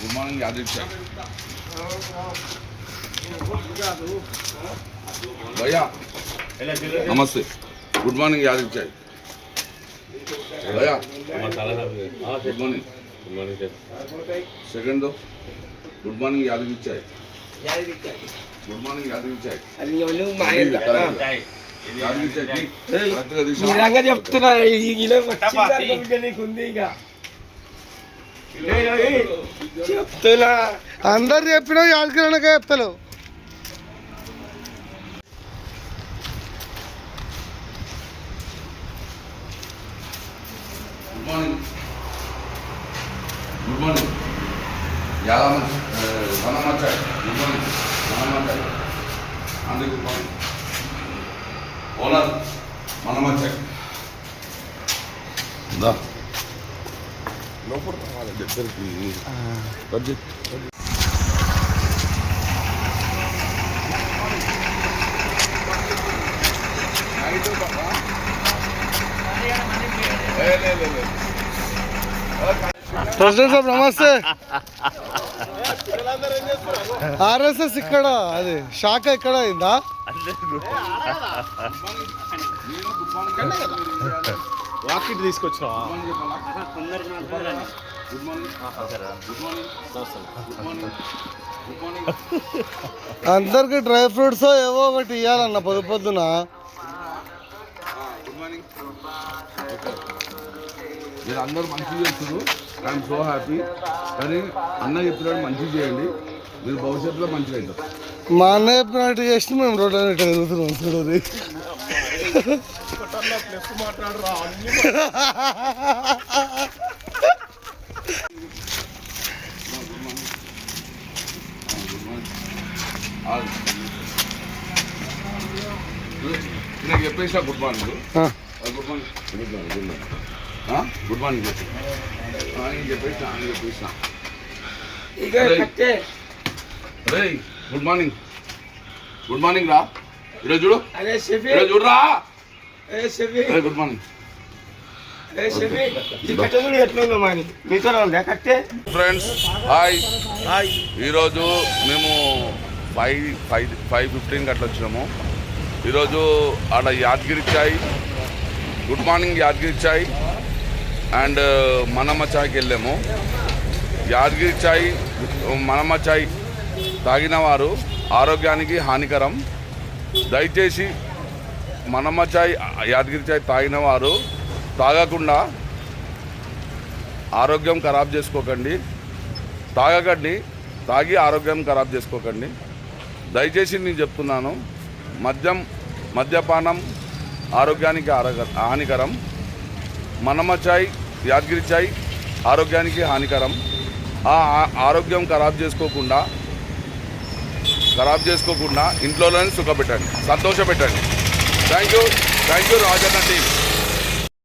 Good morning Yadav చాయ్ భయ్యా నమస్తే గుడ్ మార్నింగ్ యాదవ్ చాయ్ భయ్యా good morning second good morning Yadav చాయ్ గుడ్ మార్నింగ్ యాదవ్ చాయ్ చెప్తున్నా చెప్తున్నా అందరు చెప్పినా యాదగిరినకే చెప్తలేవు. Good morning good morning Yadav మనమాచాయ్ గుడ్ మార్నింగ్ మనమాచాయ్ అందరి గుడ్ మార్నింగ్ ఓనర్ మనమాచాయ్ దా లోపల రావాలి దగ్గరికి ప్రెసిడెంట్ సాబ్ నమస్తే. ఆర్ఎస్ఎస్ ఇక్కడ అది శాఖ ఇక్కడ అయిందా? వాకిట్ తీసుకొచ్చా అందరికి డ్రై ఫ్రూట్స్ ఏవో ఒకటి ఇవ్వాలన్న పొద్దు పొద్దున. మీరు అందరూ మంచిగా చేస్తున్నారు, ఐఎమ్ సో హ్యాపీ. కానీ అన్న చెప్పినట్టు మంచిగా చేయండి, మీరు భవిష్యత్తులో మంచిగా అవుతారు. మా అన్న చెప్పినట్టు చేసి మేము రోడ్డు ఇట్లా తిరుగుతున్నాం చూడది. నాకు చెప్పేసిన good morning good morning good morning good morning good morning చెప్పేసిన చెప్పేసిన రే గుడ్ మార్నింగ్ గుడ్ మార్నింగ్ రా ఈరోజు చూడు ఈరోజు చూడరా గుడ్ మార్నింగ్ ఫ్రెండ్స్. హాయ్ ఈరోజు మేము 5:15 అట్లా వచ్చినాము. ఈరోజు ఆడ యాదగిరి చాయ్ గుడ్ మార్నింగ్ యాదగిరి చాయ్ అండ్ మనమ్మ చాయ్కి వెళ్ళాము. యాదగిరి చాయ్ మనమ్మ చాయ్ తాగిన వారు ఆరోగ్యానికి హానికరం. దయచేసి మనమ్మ చాయ్ యాదగిరి చాయ్ తాగిన వారు తాగకుండా ఆరోగ్యం ఖరాబ్ చేసుకోకండి. తాగకండి, తాగి ఆరోగ్యం ఖరాబ్ చేసుకోకండి. దయచేసి నేను చెప్తున్నాను, మద్యపానం ఆరోగ్యానికి హానికరం. మనమ్మ చాయ్ యాదగిరి చాయ్ ఆరోగ్యానికి హానికరం. ఆ ఆరోగ్యం ఖరాబ్ చేసుకోకుండా ఇంట్లోనే సుఖపెట్టండి, సంతోషపెట్టండి. Thank you Rajanna team.